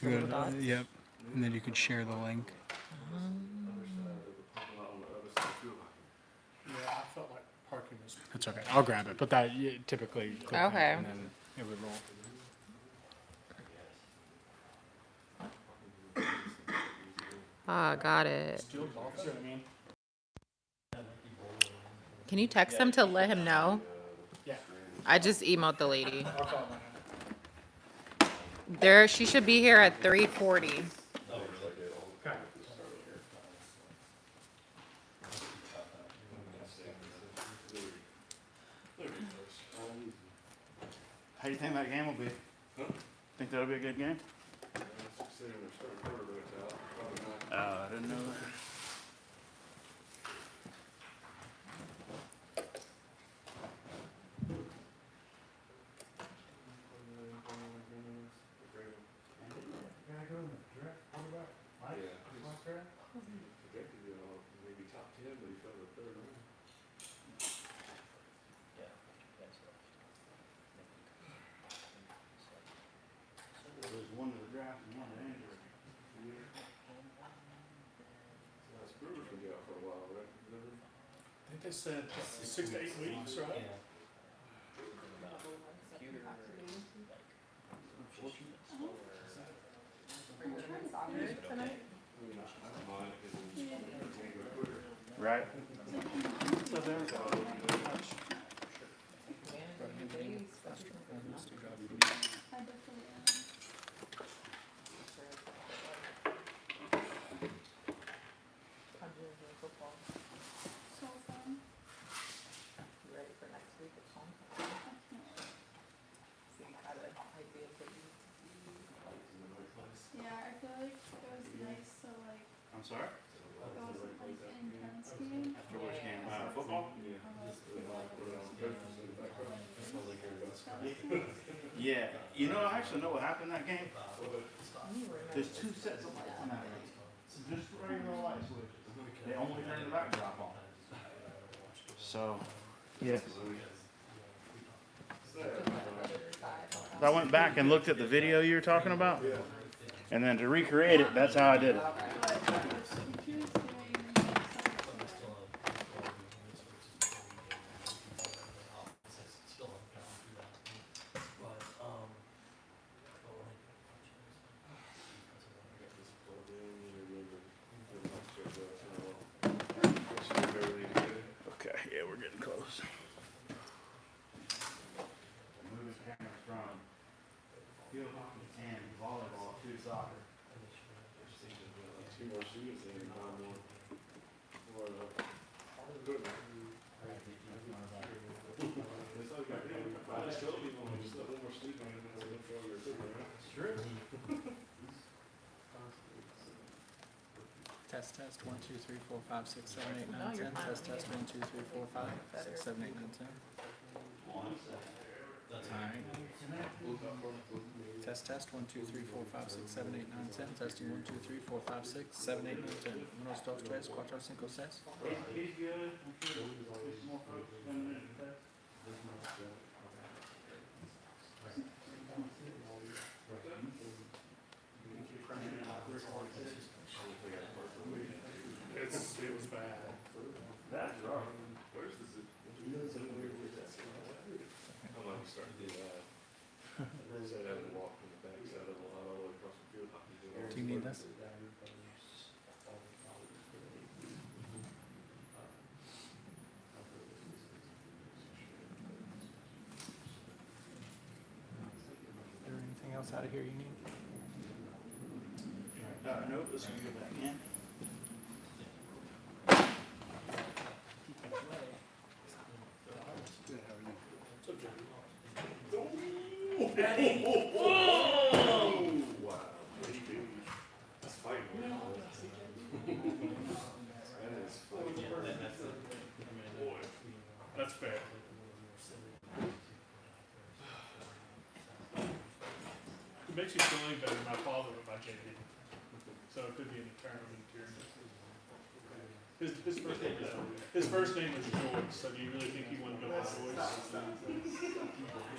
The little dots? Yep. And then you could share the link. Yeah, I felt like parking was. That's okay. I'll grab it. But that typically click that, Okay. and then it would roll. Ah, got it. Still officer, I mean. Can you text him to let him know? Yeah. I just emailed the lady. I'll call him. She should be here at 3:40. Okay. How do you think that game will be? Think that'll be a good game? I didn't know that. There's one to the draft and one to injury. I think they said 6 to 8 weeks, right? Right. So there. Yeah, I feel like it was nice to like I'm sorry? go to like intense game. After which game? Football? Yeah. You know, I actually know what happened in that game. There's two sets of lights on that game. Just regular light switches. They only turn the backdrop on. So, yeah. I went back and looked at the video you were talking about. And then to recreate it, that's how I did it. Okay, yeah, we're getting close. Moving cameras from field hockey and volleyball to soccer. Test, test, 1, 2, 3, 4, 5, 6, 7, 8, 9, 10. Test, test, 1, 2, 3, 4, 5, 6, 7, 8, 9, 10. Alright. Test, test, 1, 2, 3, 4, 5, 6, 7, 8, 9, 10. Testing 1, 2, 3, 4, 5, 6, 7, 8, 9, 10. 1, 2, 3, 4, 5, 5, 6. He's good. Some more folks coming in to test. It was bad. That's right. Do you need this? Is there anything else out of here you need? Nope, this one go back in. That's fair. It makes you feel any better. My father went by JD. So it could be an eternal endearment. His first name was George, so do you really think he wanted to go by George?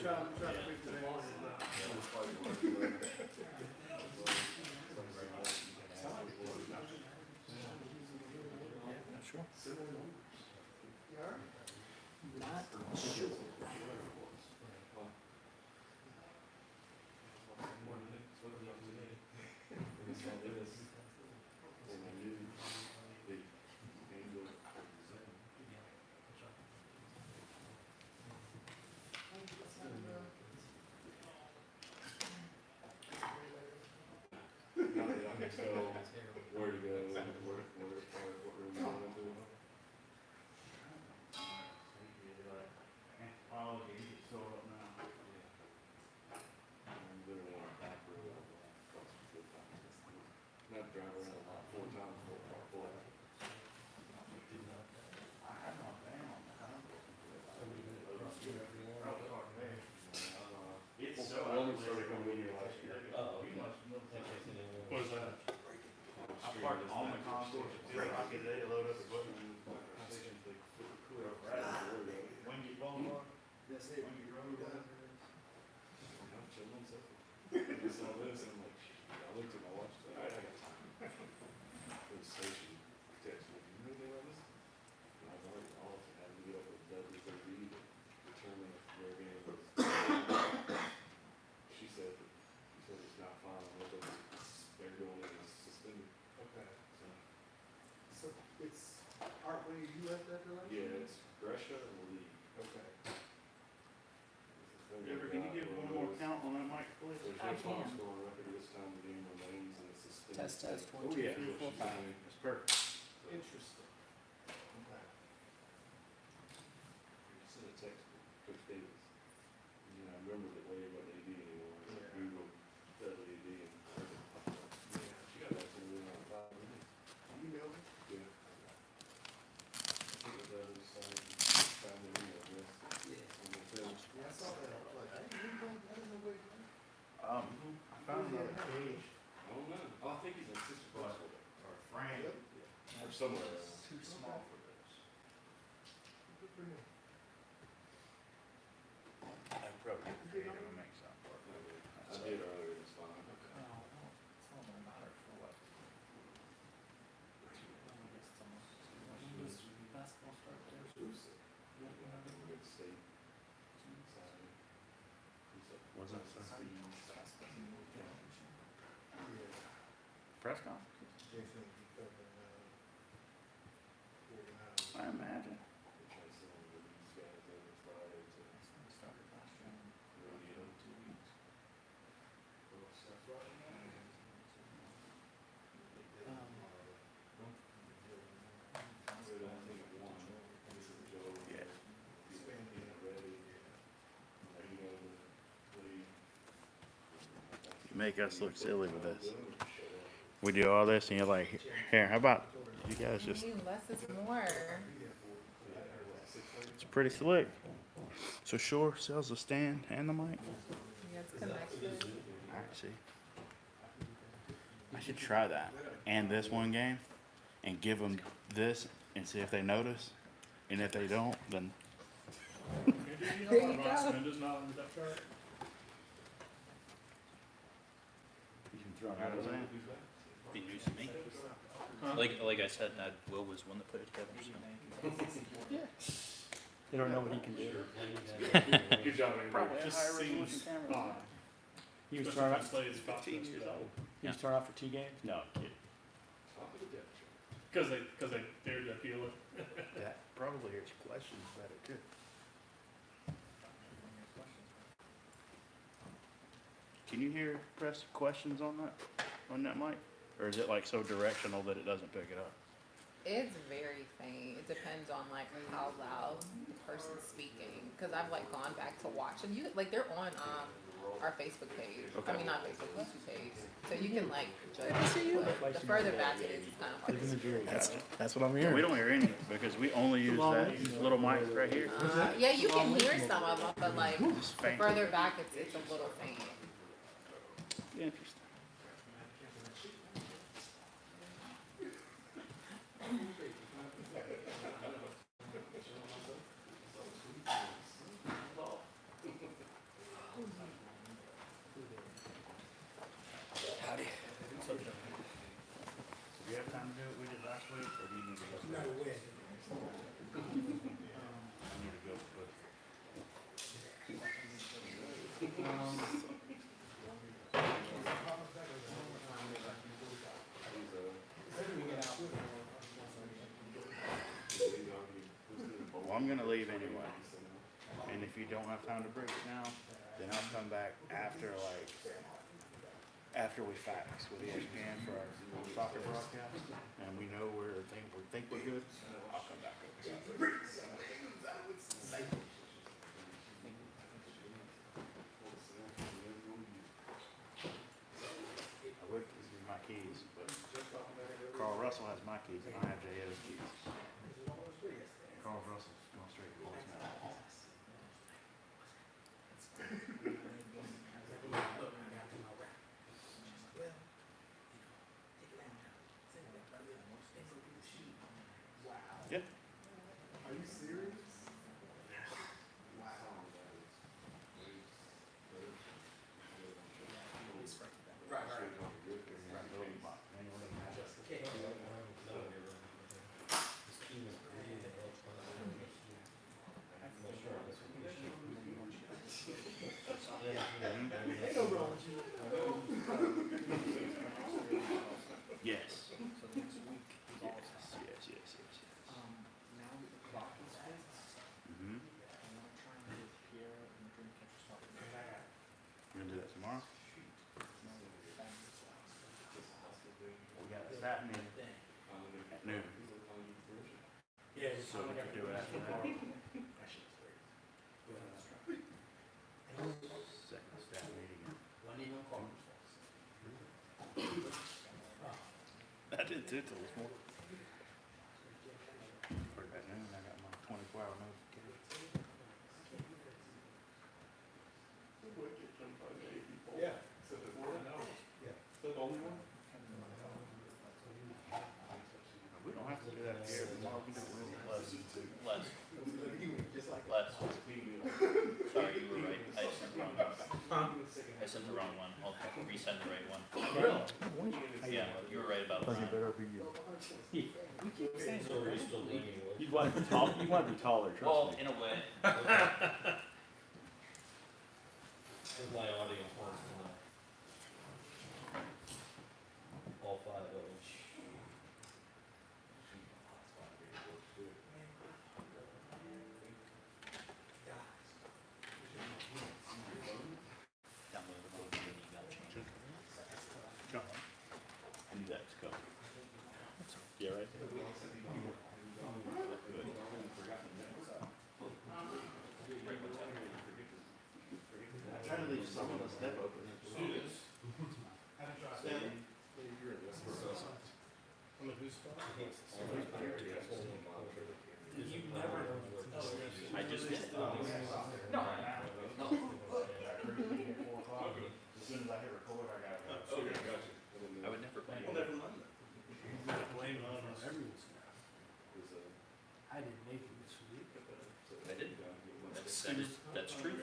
Try to fix the name. So, where to go, what room you want to do? Oh, okay, you just show up now. Literally on a back road, not drive around a lot, 4 times, 4 hours. I had my van on that. It's so Logan started coming in here last year. What is that? I parked on the console, still I could load up the button. When you phone, That's it. When you road, I'm chilling, so. I saw this, and I'm like, shit, I looked at my watch, like, all right, I got time. For the station, text me, you know anything about this? And I was already off, and had to get up with WZB to determine if their game was. She said it's not fine, they're going in as suspended. Okay. So, So it's Hartman, you have that election? yeah, it's Gresha and Lee. Okay. Can you give one more count on that mic, please? There's no final score record this time, the game remains in the suspended. Test, test, state. 1, 2, 3, 4, 5. That's perfect. Interesting. Okay. Sent a text to Coach Davis. You know, I remember that Larry wasn't AD anymore. I was like, Google Dudley AD and everything popped up. She got back to me within like 5 minutes. You know me? Yeah. I think that was found the email address. Yeah. On the film. Yeah, I saw that. I was like, I didn't know where he went. I found another page, I don't know. Oh, I think he's an assistant principal there. or Frank. Or somewhere else. Too small for this. Good for him. I probably get creative and make something work. I did earlier, it's fine. Basketball start there. Good state. What's that, sir? Press conference? Jason, you covered, organized. I imagine. Started last year. Rodeo. 2 weeks. Yeah. You make us look silly with this. We do all this and you're like, here, how about you guys just, Less is more. it's pretty slick. So Shore sells the stand and the mic? Yeah, it's connected. Alright, see. I should try that and this one game and give them this and see if they notice. And if they don't, then There you go. Spenda's not on the depth chart? you can throw it out of there. Be news to me. Like I said, Will was one that put it together. So. You don't know what he can do. Good job, Andrew. Probably a Just higher resolution seems camera. odd. He was Especially thrown if out. the slate is about 15 years old. He was thrown out for 2 games. No, kid. Top of the depth chart. Because they dared to appeal it. That probably hurts questions better too. Can you hear press questions on that mic? Or is it like so directional that it doesn't pick it up? It's very faint. It depends on like how loud the person's speaking. Cause I've like gone back to watch and you like they're on our Facebook page. Okay. I mean not Facebook, YouTube page. So you can like judge. But the further back it is, it's kind of hard to see. That's what I'm We hearing. don't hear any because we only use that little mic right here. Yeah, you can hear some of them, but like It's the faint. further back it's a little faint. Interesting. Howdy. Do you have time to do what we did last week, or do you need to go? Not a win. I need to go, but well, I'm gonna leave anyway. And if you don't have time to break it now, then I'll come back after after we fax with ESPN for our soccer broadcast, and we know where we think we're good, I'll come back over. I would give you my keys, but Carl Russell has my keys, and I have JL's keys. Carl Russell's going straight to voicemail. Yeah. Are you serious? Wow. Ain't no wrong with you. Yes. So next week is all Yes. now that the clock is fixed, Mm-hmm. I want to try and get Pierre and Dream Catcher started. We're gonna do that tomorrow. We got a staff meeting at noon, Yeah, so we can do it after that. Second staff meeting. I did too till this morning. Work at noon, I got my 24-hour notification. Yeah. We don't have to do that here tomorrow, we can do it Wednesday. Les, Just like. Les. Sorry, you were right. I sent the wrong one. I sent the wrong one. I'll resend the right one. Yeah, you were right about Brian. So are you still leaning with? You'd want to be tall, you'd want to be taller, Well, trust me. in a way. My audio on all five of them. Download the book and email change. Go on. I knew that was coming. Yeah, right. I try to leave some of the step open. I just did. As soon as I hit record, I got it. Okay, gotcha. I would never blame Well, you. never mind. Blame it on everyone's now. I didn't make it this week. I didn't. That's true.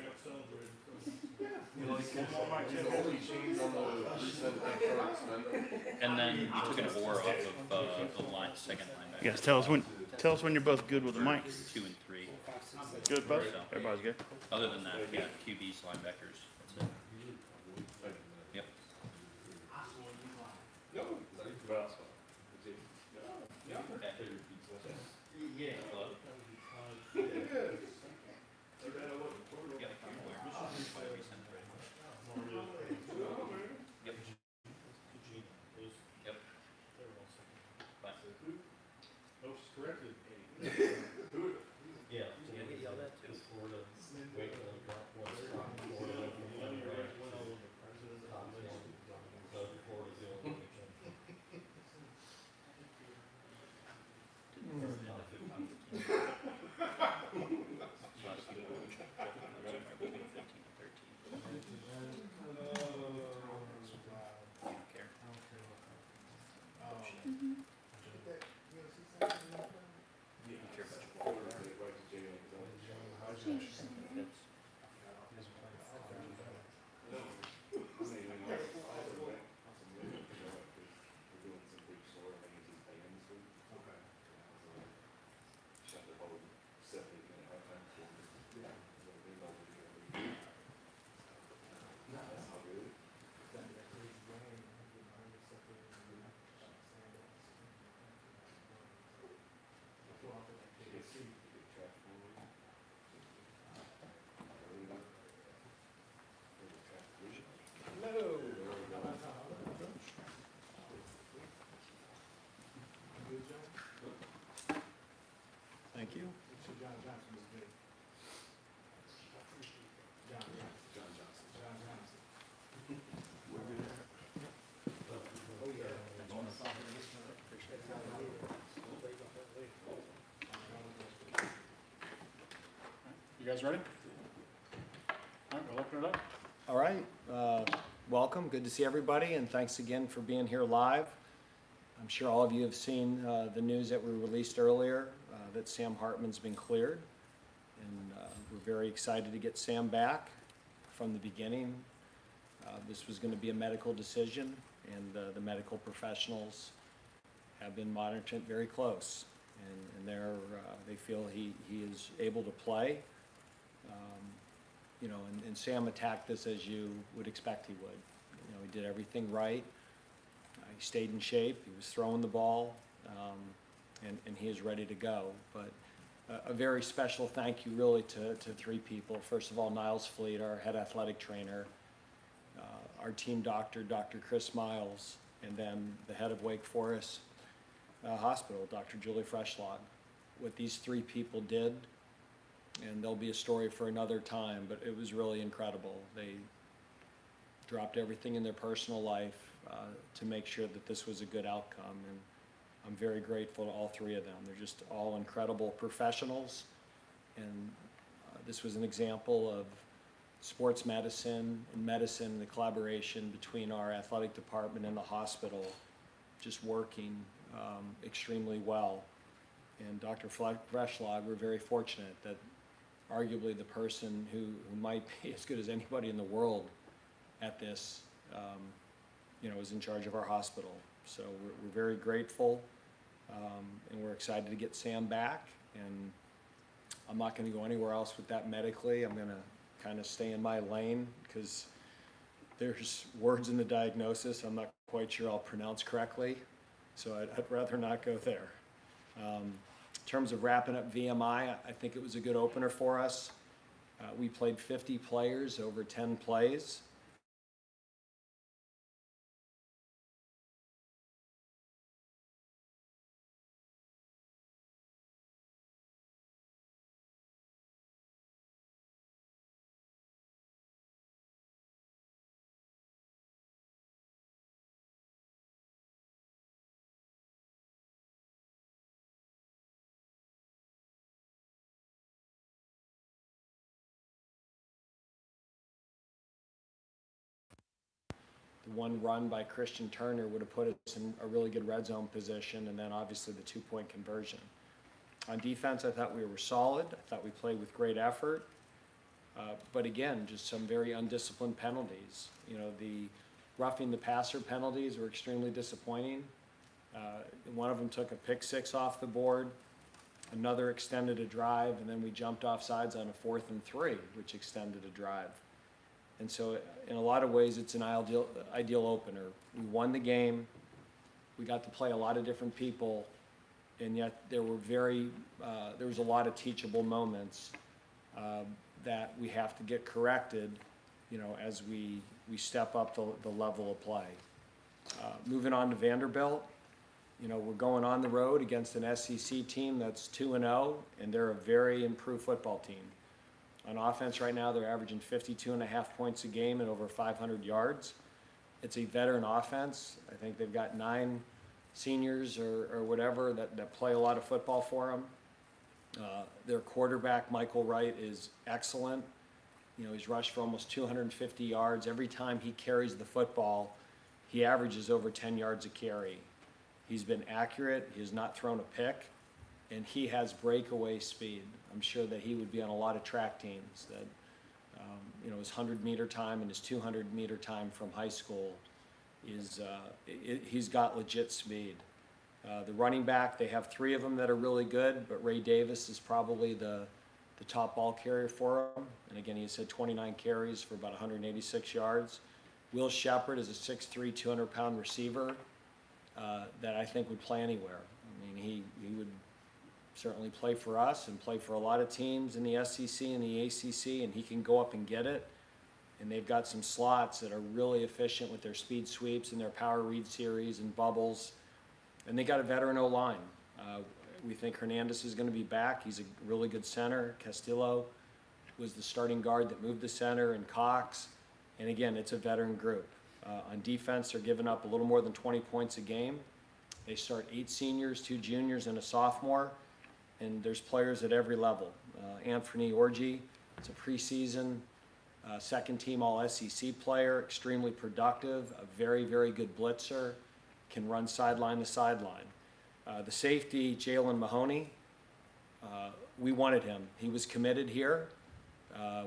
And then you took an oar off of the line, second linebacker. You guys tell us when you're both good with the mics. 2 and 3. Good, bud? So, Everybody's good? other than that, yeah, QBs, linebackers, that's it. Yep. Yeah. Hello? Yeah. Yep. I'm aware. I resent the right one. Yep. Yep. Bye. Oops, corrected. Yeah. You get yelled at too. Florida, wait till it drop one stop, Florida, guys ready? All right, we'll open it up. All right, welcome. Good to see everybody, and thanks again for being here live. I'm sure all of you have seen the news that we released earlier that Sam Hartman's been cleared, and we're very excited to get Sam back. From the beginning, this was going to be a medical decision, and the medical professionals have been monitoring it very close, and they feel he is able to play. You know, and Sam attacked this as you would expect he would. You know, he did everything right. He stayed in shape. He was throwing the ball, and he is ready to go. But a very special thank you really to three people. First of all, Niles Fleet, our head athletic trainer, our team doctor, Dr. Chris Miles, and then the head of Wake Forest Hospital, Dr. Julie Freshlog. What these three people did, and there'll be a story for another time, but it was really incredible. They dropped everything in their personal life to make sure that this was a good outcome, and I'm very grateful to all three of them. They're just all incredible professionals, and this was an example of sports medicine and medicine, the collaboration between our athletic department and the hospital just working extremely well. And Dr. Freshlog, we're very fortunate that arguably the person who might be as good as anybody in the world at this, you know, is in charge of our hospital. So we're very grateful, and we're excited to get Sam back. And I'm not going to go anywhere else with that medically. I'm going to kind of stay in my lane because there's words in the diagnosis I'm not quite sure I'll pronounce correctly. So I'd rather not go there. In terms of wrapping up VMI, I think it was a good opener for us. We played 50 players over 10 plays. The one run by Christian Turner would have put us in a really good red zone position, and then obviously the 2-point conversion. On defense, I thought we were solid. I thought we played with great effort. But again, just some very undisciplined penalties. You know, the roughing the passer penalties were extremely disappointing. One of them took a pick six off the board. Another extended a drive, and then we jumped off sides on a 4th and 3, which extended a drive. And so in a lot of ways, it's an ideal opener. We won the game. We got to play a lot of different people, and yet there was a lot of teachable moments that we have to get corrected, you know, as we step up the level of play. Moving on to Vanderbilt, you know, we're going on the road against an SEC team that's 2-0, and they're a very improved football team. On offense right now, they're averaging 52.5 points a game and over 500 yards. It's a veteran offense. I think they've got 9 seniors or whatever that play a lot of football for them. Their quarterback, Michael Wright, is excellent. You know, he's rushed for almost 250 yards. Every time he carries the football, he averages over 10 yards a carry. He's been accurate. He has not thrown a pick, and he has breakaway speed. I'm sure that he would be on a lot of track teams that, you know, his 100-meter time and his 200-meter time from high school is, he's got legit speed. The running back, they have 3 of them that are really good, but Ray Davis is probably the top ball carrier for him. And again, he's had 29 carries for about 186 yards. Will Shepard is a 6'3", 200-pound receiver that I think would play anywhere. I mean, he would certainly play for us and play for a lot of teams in the SEC and the ACC, and he can go up and get it. And they've got some slots that are really efficient with their speed sweeps and their power read series and bubbles. And they got a veteran O-line. We think Hernandez is going to be back. He's a really good center. Castillo was the starting guard that moved the center, and Cox. And again, it's a veteran group. On defense, they're giving up a little more than 20 points a game. They start 8 seniors, 2 juniors, and a sophomore. And there's players at every level. Anthony Orji He's a preseason second team all SEC player, extremely productive, a very, very good blitzer, can run sideline to sideline. The safety, Jalen Mahoney, we wanted him. He was committed here.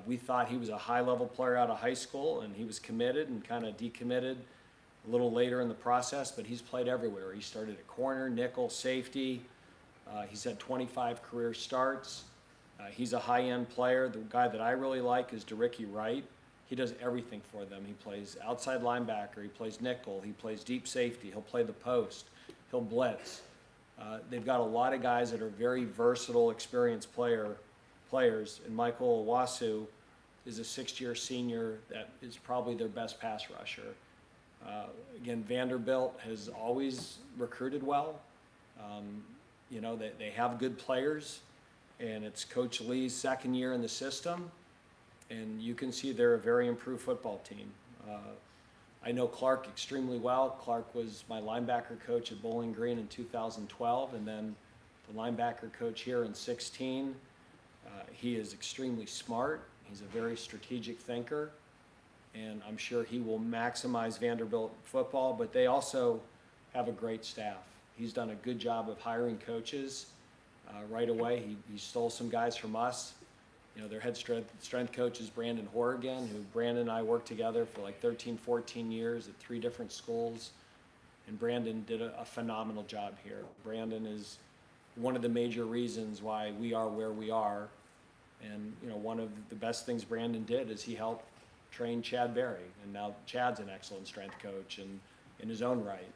We thought he was a high-level player out of high school, and he was committed and kind of decommitted a little later in the process, but he's played everywhere. He started at corner, nickel, safety. He's had 25 career starts. He's a high-end player. The guy that I really like is DeRicky Wright. He does everything for them. He plays outside linebacker. He plays nickel. He plays deep safety. He'll play the post. He'll blitz. They've got a lot of guys that are very versatile, experienced players. And Michael Owasu is a sixth-year senior that is probably their best pass rusher. Again, Vanderbilt has always recruited well. You know, they have good players, and it's Coach Lee's second year in the system, and you can see they're a very improved football team. I know Clark extremely well. Clark was my linebacker coach at Bowling Green in 2012, and then the linebacker coach here in 16. He is extremely smart. He's a very strategic thinker, and I'm sure he will maximize Vanderbilt football, but they also have a great staff. He's done a good job of hiring coaches right away. He stole some guys from us. You know, their head strength coach is Brandon Horrigan, who Brandon and I worked together for like 13, 14 years at 3 different schools. And Brandon did a phenomenal job here. Brandon is one of the major reasons why we are where we are. And, you know, one of the best things Brandon did is he helped train Chad Berry. And now Chad's an excellent strength coach and in his own right.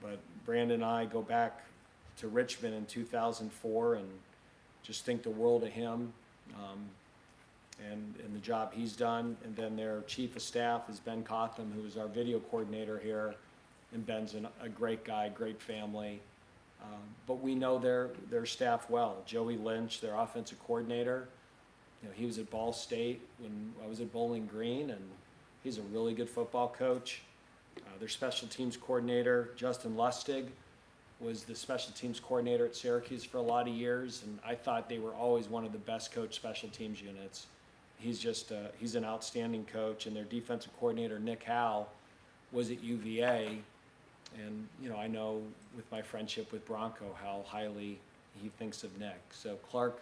But Brandon and I go back to Richmond in 2004 and just think the world of him. And the job he's done. And then their chief of staff is Ben Cotham, who is our video coordinator here. And Ben's a great guy, great family. But we know their staff well. Joey Lynch, their offensive coordinator, you know, he was at Ball State when I was at Bowling Green, and he's a really good football coach. Their special teams coordinator, Justin Lustig, was the special teams coordinator at Syracuse for a lot of years, and I thought they were always one of the best coached special teams units. He's just he's an outstanding coach, and their defensive coordinator, Nick Howe, was at UVA, and you know, I know with my friendship with Bronco how highly he thinks of Nick. So Clark,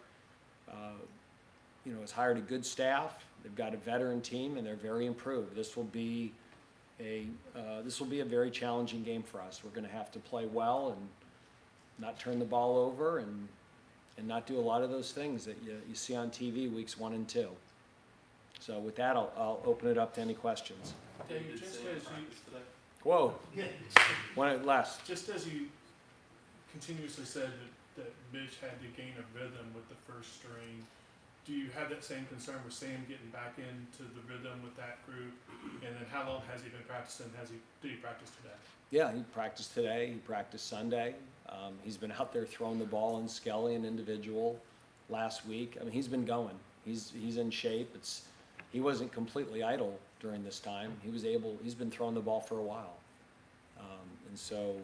you know, has hired a good staff. They've got a veteran team, and they're very improved. This will be a very challenging game for us. We're going to have to play well and not turn the ball over and not do a lot of those things that you see on TV weeks 1 and 2. So with that, I'll open it up to any questions. Dave, just as you, Whoa, one last. just as you continuously said that Mitch had to gain a rhythm with the first string, do you have that same concern with Sam getting back into the rhythm with that group? And then how long has he been practicing? Did he practice today? Yeah, he practiced today. He practiced Sunday. He's been out there throwing the ball in Skelly and individual last week. I mean, he's been going. He's in shape. He wasn't completely idle during this time. He's been throwing the ball for a while. And so,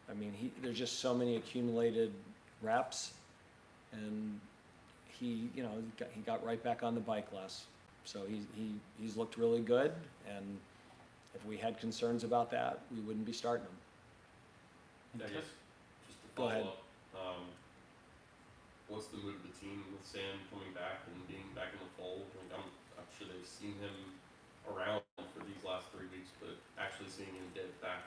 I mean, there's just so many accumulated reps, and he got right back on the bike less. So he's looked really good, and if we had concerns about that, we wouldn't be starting him. I guess, just to Go follow ahead. up, what's the mood of the team with Sam coming back and being back in the fold? Like, I'm sure they've seen him around for these last 3 weeks, but actually seeing him get back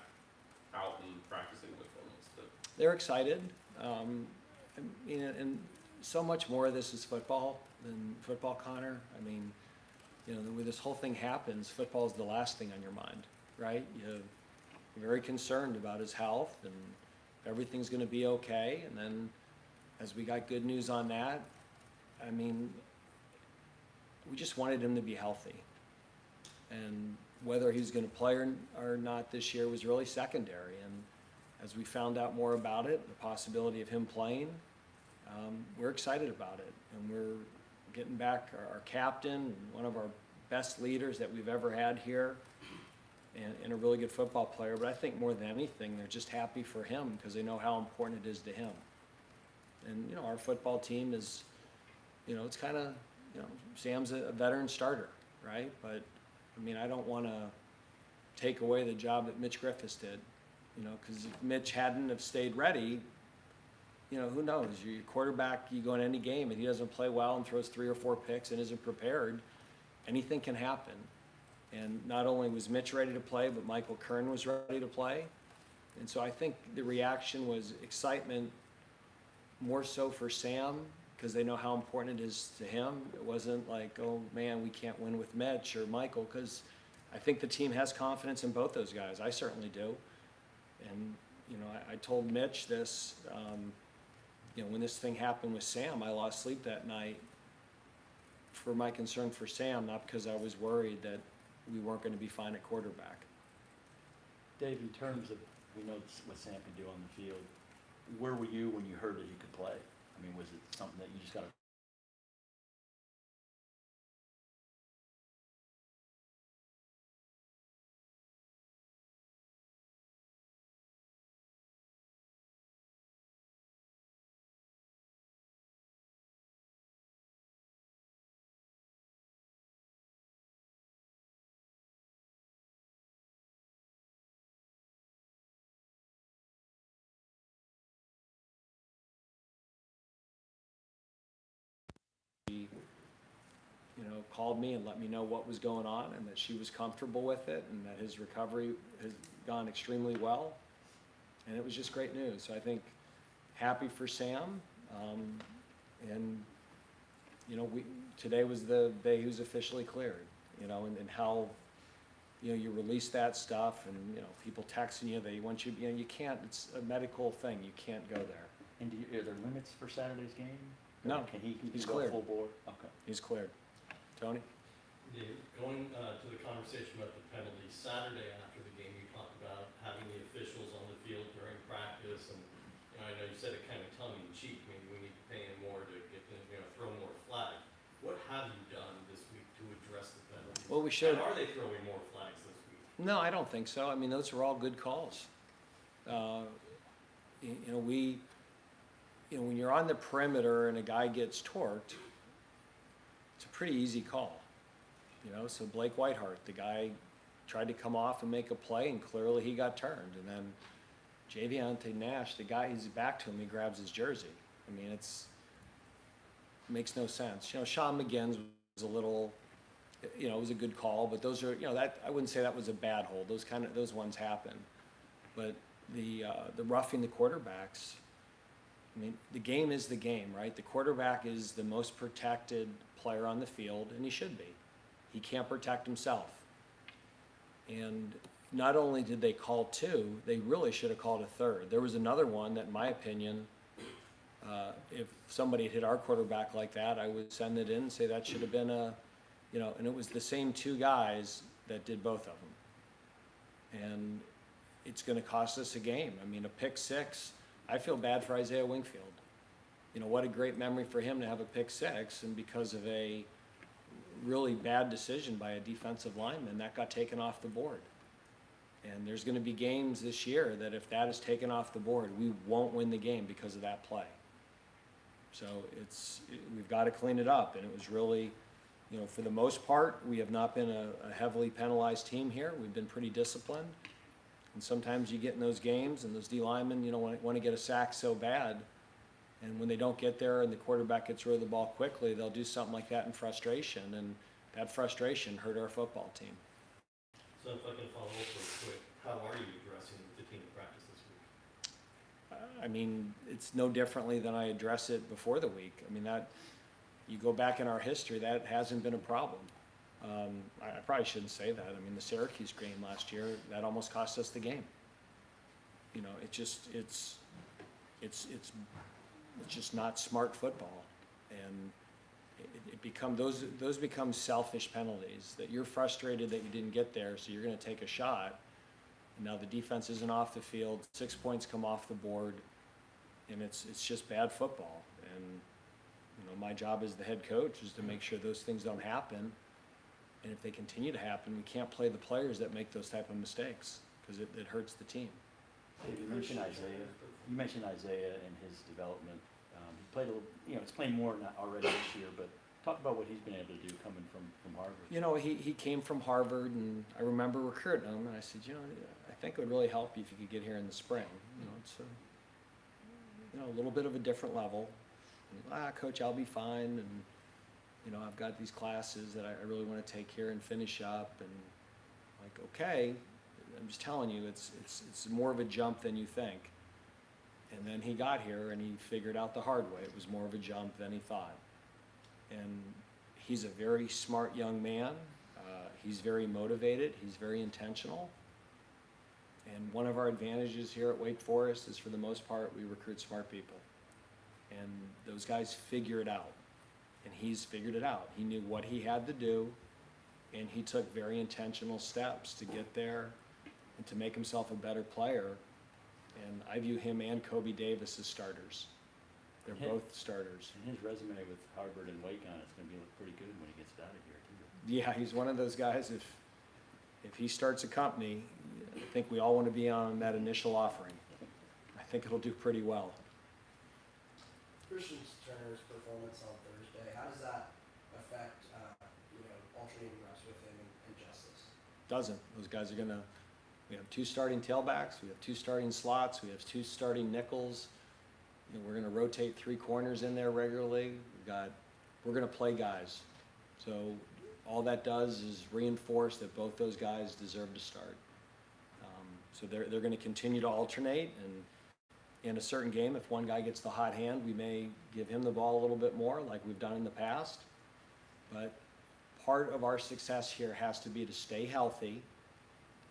out and practicing with them They're excited. And so much more of this is football than football, Connor. I mean, you know, the way this whole thing happens, football is the last thing on your mind, right? You're very concerned about his health and everything's going to be okay. And then as we got good news on that, I mean, we just wanted him to be healthy. And whether he's going to play or not this year was really secondary. And as we found out more about it, the possibility of him playing, we're excited about it. And we're getting back our captain, one of our best leaders that we've ever had here, and a really good football player. But I think more than anything, they're just happy for him because they know how important it is to him. And, you know, our football team is, you know, it's kind of you know, Sam's a veteran starter, right? But, I mean, I don't want to take away the job that Mitch Griffiths did, you know, because if Mitch hadn't have stayed ready, you know, who knows? Your quarterback, you go in any game and he doesn't play well and throws 3 or 4 picks and isn't prepared, anything can happen. And not only was Mitch ready to play, but Michael Kern was ready to play. And so I think the reaction was excitement more so for Sam, because they know how important it is to him. It wasn't like, oh man, we can't win with Mitch or Michael, because I think the team has confidence in both those guys. I certainly do. And, you know, I told Mitch this, you know, when this thing happened with Sam, I lost sleep that night for my concern for Sam, not because I was worried that we weren't going to be fine at quarterback. Dave, in terms of, we know what Sam can do on the field, where were you when you heard that he could play? I mean, was it something that you just got to He, you know, called me and let me know what was going on and that she was comfortable with it and that his recovery has gone extremely well. And it was just great news. So I think happy for Sam. And, you know, today was the day he was officially cleared, you know, and how, you know, you release that stuff and, you know, people texting you, they want you, you know, you can't, it's a medical thing, you can't go there. And are there limits for Saturday's game? No, Can he he's go cleared. full bore? Okay. He's cleared. Tony? Dave, going to the conversation about the penalties, Saturday after the game, you talked about having the officials on the field during practice, and you know, I know you said it kind of tongue-in-cheek, maybe we need to pay him more to get them, you know, throw more flags. What have you done this week to address the penalties? Well, we should. And are they throwing more flags this week? No, I don't think so. I mean, those are all good calls. You know, when you're on the perimeter and a guy gets torqued, it's a pretty easy call. You know, so Blake Whitehart, the guy tried to come off and make a play, and clearly he got turned. And then Javiante Nash, the guy, he's back to him, he grabs his jersey. I mean, it makes no sense. You know, Sean McGinn's was a little, you know, it was a good call, but those are, you know, that I wouldn't say that was a bad hold. Those ones happen. But the roughing the quarterbacks, I mean, the game is the game, right? The quarterback is the most protected player on the field, and he should be. He can't protect himself. And not only did they call 2, they really should have called a 3rd. There was another one that, in my opinion, if somebody had hit our quarterback like that, I would send it in and say that should have been a, you know, and it was the same 2 guys that did both of them. And it's going to cost us a game. I mean, a pick 6, I feel bad for Isaiah Wingfield. You know, what a great memory for him to have a pick 6, and because of a really bad decision by a defensive lineman, that got taken off the board. And there's going to be games this year that if that is taken off the board, we won't win the game because of that play. So we've got to clean it up. And it was really, you know, for the most part, we have not been a heavily penalized team here. We've been pretty disciplined. And sometimes you get in those games and those D linemen, you know, want to get a sack so bad. And when they don't get there and the quarterback gets rid of the ball quickly, they'll do something like that in frustration. And that frustration hurt our football team. So if I can follow up real quick, how are you addressing the team in practice this week? I mean, it's no differently than I address it before the week. I mean, that you go back in our history, that hasn't been a problem. I probably shouldn't say that. I mean, the Syracuse game last year, that almost cost us the game. You know, it's just not smart football, and those become selfish penalties, that you're frustrated that you didn't get there, so you're going to take a shot. And now the defense isn't off the field, 6 points come off the board, and it's just bad football. And you know, my job as the head coach is to make sure those things don't happen. And if they continue to happen, we can't play the players that make those type of mistakes, because it hurts the team. Dave, you mentioned Isaiah. You mentioned Isaiah and his development. He played a little, you know, he's playing more already this year, but Talk about what he's been able to do coming from Harvard. You know, he came from Harvard, and I remember recruiting him, and I said, you know, I think it would really help you if you could get here in the spring. You know, it's a little bit of a different level. And, Coach, I'll be fine, and you know, I've got these classes that I really want to take here and finish up, and like, okay, I'm just telling you, it's more of a jump than you think. And then he got here, and he figured out the hard way. It was more of a jump than he thought. And he's a very smart young man. He's very motivated. He's very intentional. And one of our advantages here at Wake Forest is, for the most part, we recruit smart people. And those guys figure it out. And he's figured it out. He knew what he had to do, and he took very intentional steps to get there and to make himself a better player. And I view him and Kobe Davis as starters. They're both starters. And his resume with Harvard and Wake on it's going to be pretty good when he gets out of here too. Yeah, he's one of those guys, if he starts a company, I think we all want to be on that initial offering. I think it'll do pretty well. Christian Turner's performance on Thursday, how does that affect, alternating reps with him and Justice? Doesn't. Those guys are gonna, we have 2 starting tailbacks, we have 2 starting slots, we have 2 starting nickels. You know, we're gonna rotate 3 corners in there regularly. We're gonna play guys. So all that does is reinforce that both those guys deserve to start. So they're gonna continue to alternate, and in a certain game, if one guy gets the hot hand, we may give him the ball a little bit more like we've done in the past. But part of our success here has to be to stay healthy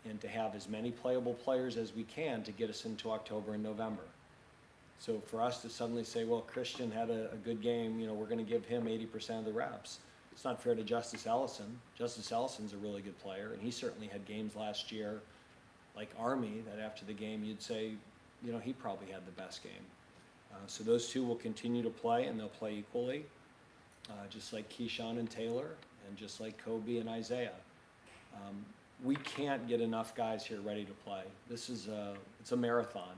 and to have as many playable players as we can to get us into October and November. So for us to suddenly say, well, Christian had a good game, you know, we're going to give him 80% of the reps. It's not fair to Justice Ellison. Justice Ellison's a really good player, and he certainly had games last year, like Army, that after the game you'd say, you know, he probably had the best game. So those 2 will continue to play, and they'll play equally, just like Keyshawn and Taylor, and just like Kobe and Isaiah. We can't get enough guys here ready to play. It's a marathon.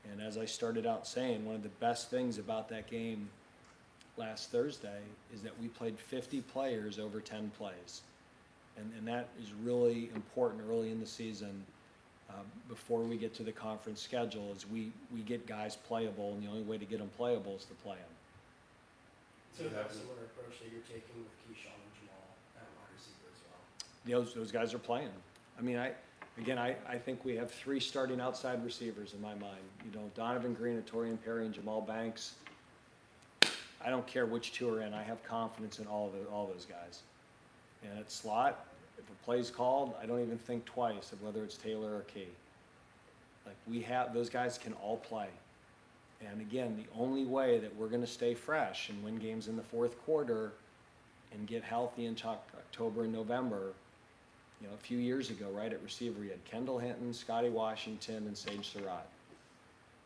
And as I started out saying, one of the best things about that game last Thursday is that we played 50 players over 10 plays. And that is really important early in the season. Before we get to the conference schedule, is we get guys playable, and the only way to get them playable is to play them. So that's a similar approach that you're taking with Keyshawn and Jamal at wide receiver as well? Those guys are playing. I mean, I think we have 3 starting outside receivers in my mind. You know, Donovan Green, Torian Perry, and Jamal Banks. I don't care which 2 are in. I have confidence in all those guys. And at slot, if a play's called, I don't even think twice of whether it's Taylor or Key. Like, those guys can all play. And again, the only way that we're going to stay fresh and win games in the 4th quarter and get healthy in October and November, you know, a few years ago, right, at receiver, we had Kendall Hinton, Scotty Washington, and Sage Surratt.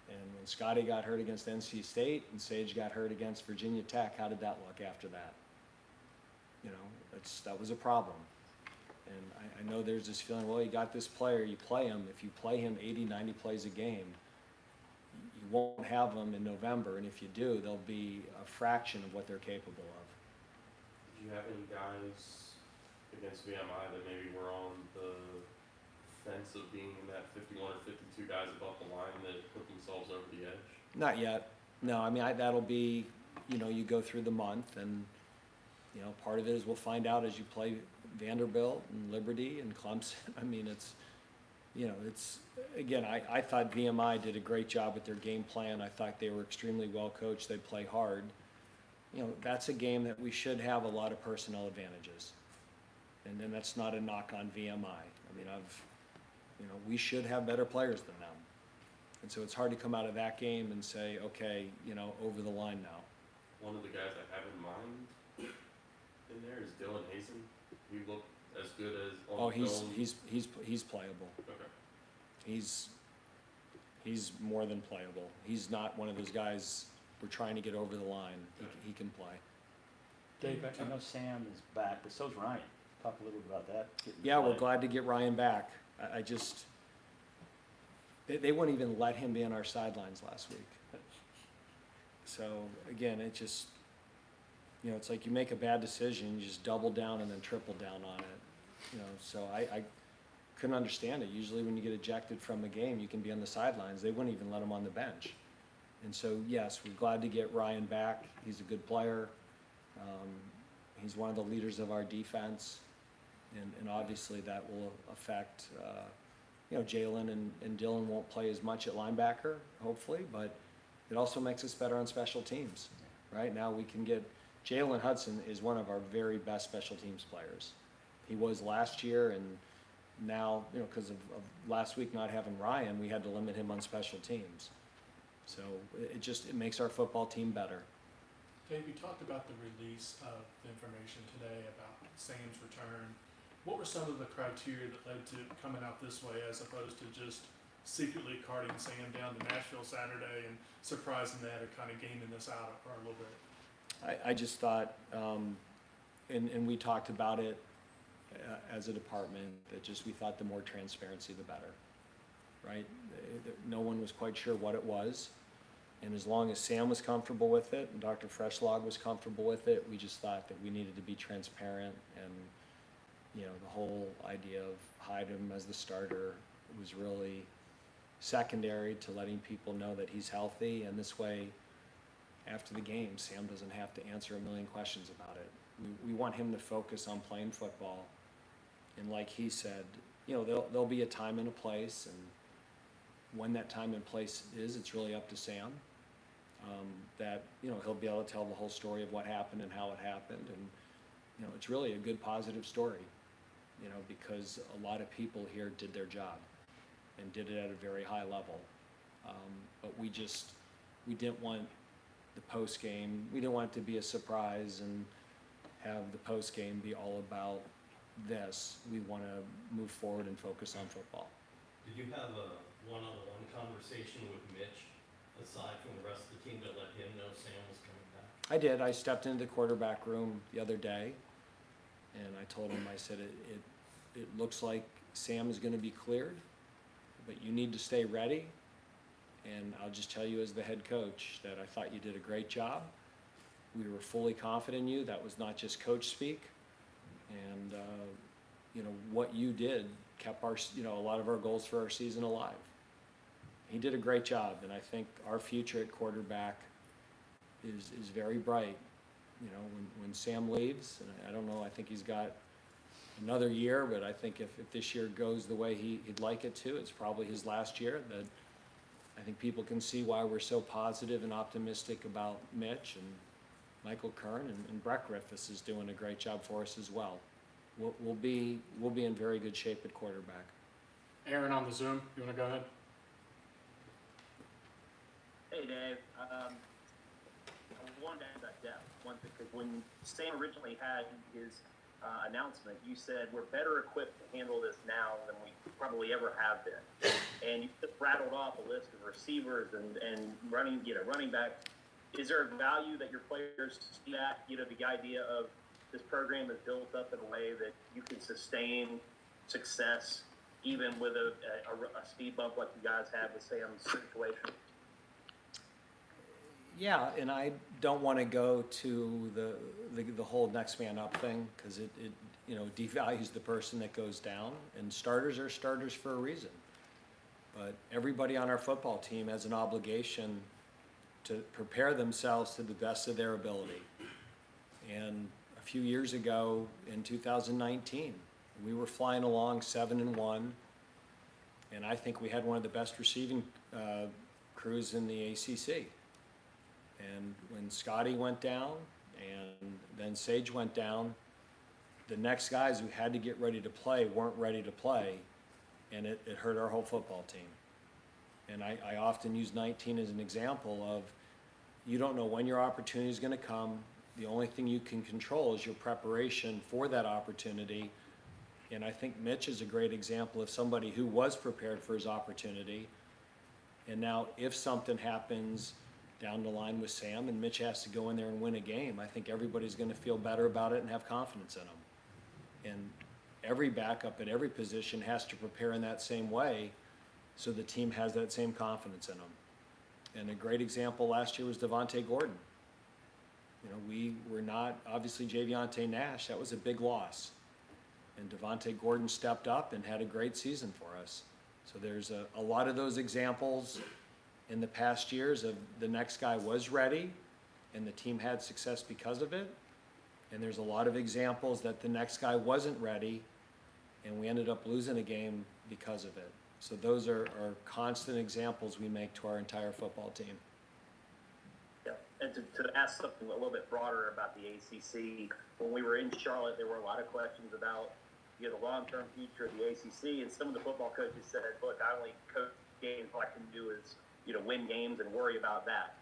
And when Scotty got hurt against NC State and Sage got hurt against Virginia Tech, how did that look after that? You know, that was a problem. And I know there's this feeling, well, you got this player, you play him. If you play him 80, 90 plays a game, you won't have them in November. And if you do, they'll be a fraction of what they're capable of. Do you have any guys against VMI that maybe were on the fence of being in that 51 or 52 guys above the line that put themselves over the edge? Not yet. No, I mean, that'll be, you know, you go through the month, and, you know, part of it is we'll find out as you play Vanderbilt and Liberty and Clemson. I mean, again, I thought VMI did a great job with their game plan. I thought they were extremely well coached. They play hard. You know, that's a game that we should have a lot of personnel advantages. And then that's not a knock on VMI. I mean, we should have better players than them. And so it's hard to come out of that game and say, okay, you know, over the line now. One of the guys I have in mind in there is Dylan Hazen. He looked as good as on film. He's playable. Okay. He's more than playable. He's not one of those guys we're trying to get over the line. He can play. Dave, I know Sam is back, but so's Ryan. Talk a little bit about that. Yeah, we're glad to get Ryan back. They wouldn't even let him be on our sidelines last week. So again, you know, it's like you make a bad decision, you just double down and then triple down on it. You know, so I couldn't understand it. Usually when you get ejected from a game, you can be on the sidelines. They wouldn't even let him on the bench. And so, yes, we're glad to get Ryan back. He's a good player. He's one of the leaders of our defense. And obviously that will affect, you know, Jalen and Dylan won't play as much at linebacker, hopefully, but it also makes us better on special teams. Right now we can get, Jalen Hudson is one of our very best special teams players. He was last year, and now, you know, because of last week not having Ryan, we had to limit him on special teams. So it makes our football team better. Dave, you talked about the release of the information today about Sam's return. What were some of the criteria that led to coming out this way as opposed to just secretly carting Sam down to Nashville Saturday and surprising that or kind of gaming this out for a little bit? I just thought, and we talked about it as a department, that just we thought the more transparency, the better, right? No one was quite sure what it was. And as long as Sam was comfortable with it and Dr. Freshlog was comfortable with it, we just thought that we needed to be transparent. And, you know, the whole idea of hide him as the starter was really secondary to letting people know that he's healthy. And this way, after the game, Sam doesn't have to answer a million questions about it. We want him to focus on playing football. And like he said, you know, there'll be a time and a place, and when that time and place is, it's really up to Sam. That, you know, he'll be able to tell the whole story of what happened and how it happened. And, you know, it's really a good positive story, you know, because a lot of people here did their job and did it at a very high level. But we didn't want the post game, we didn't want it to be a surprise and have the post game be all about this. We want to move forward and focus on football. Did you have a one-on-one conversation with Mitch, aside from the rest of the team, to let him know Sam was coming back? I did. I stepped into the quarterback room the other day, and I told him, I said, it looks like Sam is going to be cleared, but you need to stay ready. And I'll just tell you as the head coach that I thought you did a great job. We were fully confident in you. That was not just coach speak. And, you know, what you did kept our, you know, a lot of our goals for our season alive. He did a great job, and I think our future at quarterback is very bright. You know, when Sam leaves, and I don't know, I think he's got another year, but I think if this year goes the way he'd like it to, it's probably his last year. That I think people can see why we're so positive and optimistic about Mitch, and Michael Kern and Brett Griffiths is doing a great job for us as well. We'll be in very good shape at quarterback. Aaron on the Zoom, you want to go ahead? Hey Dave, I wanted to add that depth one thing, because when Sam originally had his announcement, you said we're better equipped to handle this now than we probably ever have been, and you just rattled off a list of receivers and running back. Is there a value that your players see that, you know, the idea of this program is built up in a way that you can sustain success even with a speed bump like you guys have with Sam's situation? Yeah, and I don't want to go to the whole next man up thing, because it you know, devalues the person that goes down, and starters are starters for a reason. But everybody on our football team has an obligation to prepare themselves to the best of their ability. And a few years ago, in 2019, we were flying along 7-1, and I think we had one of the best receiving crews in the ACC. And when Scotty went down and then Sage went down, the next guys who had to get ready to play weren't ready to play, and it hurt our whole football team. And I often use 19 as an example of, you don't know when your opportunity is going to come. The only thing you can control is your preparation for that opportunity. And I think Mitch is a great example of somebody who was prepared for his opportunity. And now if something happens down the line with Sam and Mitch has to go in there and win a game, I think everybody's going to feel better about it and have confidence in him. And every backup at every position has to prepare in that same way, so the team has that same confidence in them. And a great example last year was Devontae Gordon. You know, we were not, obviously Javionte Nash, that was a big loss. And Devontae Gordon stepped up and had a great season for us. So there's a lot of those examples in the past years of the next guy was ready and the team had success because of it. And there's a lot of examples that the next guy wasn't ready and we ended up losing a game because of it. So those are constant examples we make to our entire football team. Yeah, and to ask something a little bit broader about the ACC, when we were in Charlotte, there were a lot of questions about the long-term future of the ACC, and some of the football coaches said, "Look, I only coach games. All I can do is win games and worry about that."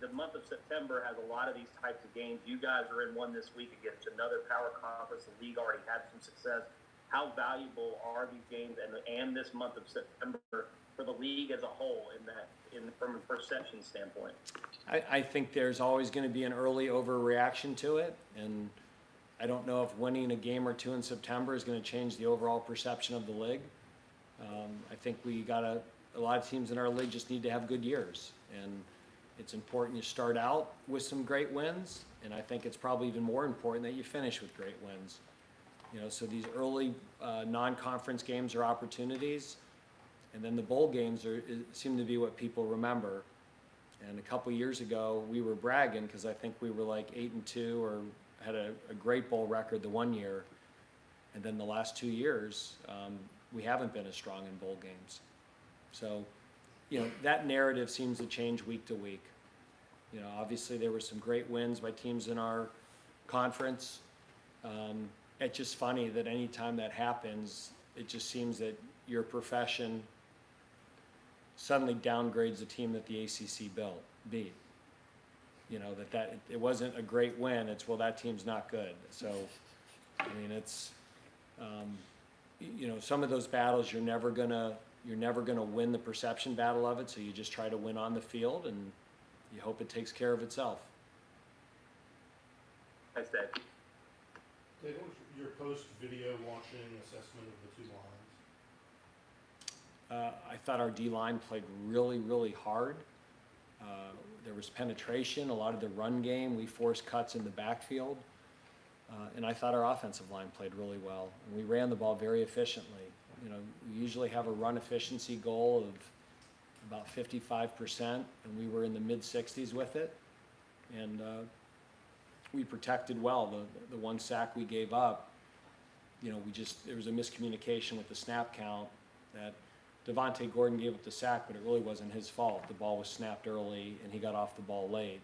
The month of September has a lot of these types of games. You guys are in one this week against another power conference. The league already had some success. How valuable are these games and this month of September for the league as a whole from a perception standpoint? I think there's always going to be an early overreaction to it, and I don't know if winning a game or two in September is going to change the overall perception of the league. I think a lot of teams in our league just need to have good years, and it's important you start out with some great wins, and I think it's probably even more important that you finish with great wins. So these early non-conference games are opportunities, and then the bowl games seem to be what people remember. And a couple years ago, we were bragging because I think we were like 8-2 or had a great bowl record the one year, and then the last 2 years, we haven't been as strong in bowl games. So, that narrative seems to change week to week. Obviously there were some great wins by teams in our conference. It's just funny that anytime that happens, it just seems that your profession suddenly downgrades the team that the ACC beat. That it wasn't a great win. It's, well, that team's not good. So, it's, some of those battles you're never gonna win the perception battle of it. So you just try to win on the field and you hope it takes care of itself. Thanks, Dave. Dave, what was your post-video watching assessment of the two lines? I thought our D-line played really, really hard. There was penetration, a lot of the run game. We forced cuts in the backfield. And I thought our offensive line played really well. And we ran the ball very efficiently. We usually have a run efficiency goal of about 55%, and we were in the mid-60s with it. And we protected well. The one sack we gave up, there was a miscommunication with the snap count that Devontae Gordon gave up the sack, but it really wasn't his fault. The ball was snapped early, and he got off the ball late,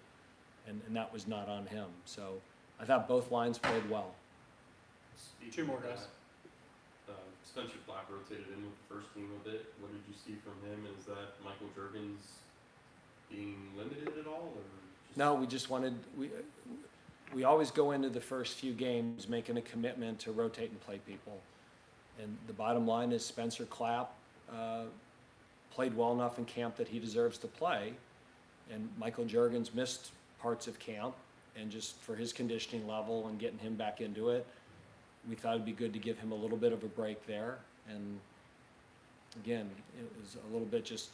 and that was not on him. So I thought both lines played well. Two more guys. Spencer Clapp rotated in with the first team a bit. What did you see from him? Is that Michael Juergens being limited at all, or just... No, we just wanted we always go into the first few games making a commitment to rotate and play people. And the bottom line is Spencer Clapp played well enough in camp that he deserves to play. And Michael Juergens missed parts of camp, and just for his conditioning level and getting him back into it, we thought it'd be good to give him a little bit of a break there. And again, it was a little bit just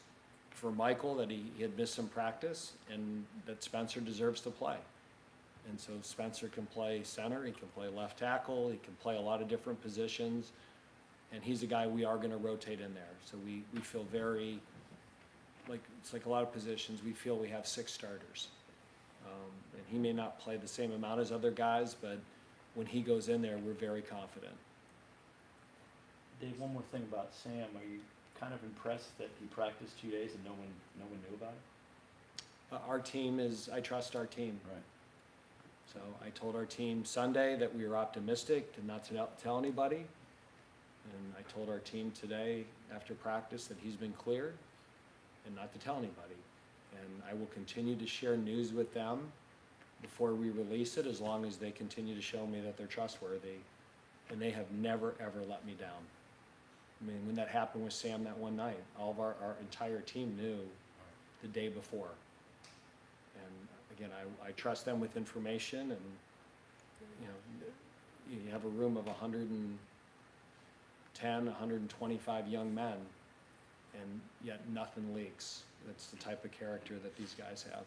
for Michael that he had missed some practice, and that Spencer deserves to play. And so Spencer can play center, he can play left tackle, he can play a lot of different positions, and he's a guy we are going to rotate in there. So we feel very, it's like a lot of positions, we feel we have 6 starters. And he may not play the same amount as other guys, but when he goes in there, we're very confident. Dave, one more thing about Sam. Are you kind of impressed that he practiced 2 days and no one knew about it? Our team I trust our team. Right. So I told our team Sunday that we were optimistic and not to tell anybody. And I told our team today after practice that he's been cleared and not to tell anybody. And I will continue to share news with them before we release it, as long as they continue to show me that they're trustworthy. And they have never, ever let me down. I mean, when that happened with Sam that one night, all of our entire team knew the day before. And again, I trust them with information, and you have a room of 110, 125 young men, and yet nothing leaks. That's the type of character that these guys have.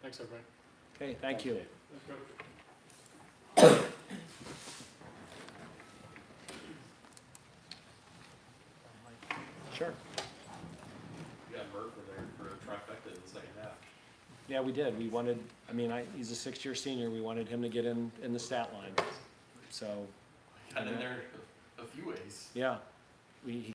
Thanks, everybody. Okay, thank you. Let's go. Sure. You got Murph in there for a trifecta in the second half. Yeah, we did. We wanted, I mean, he's a sixth-year senior. We wanted him to get in the stat line. So, Got in there a few ways. yeah, he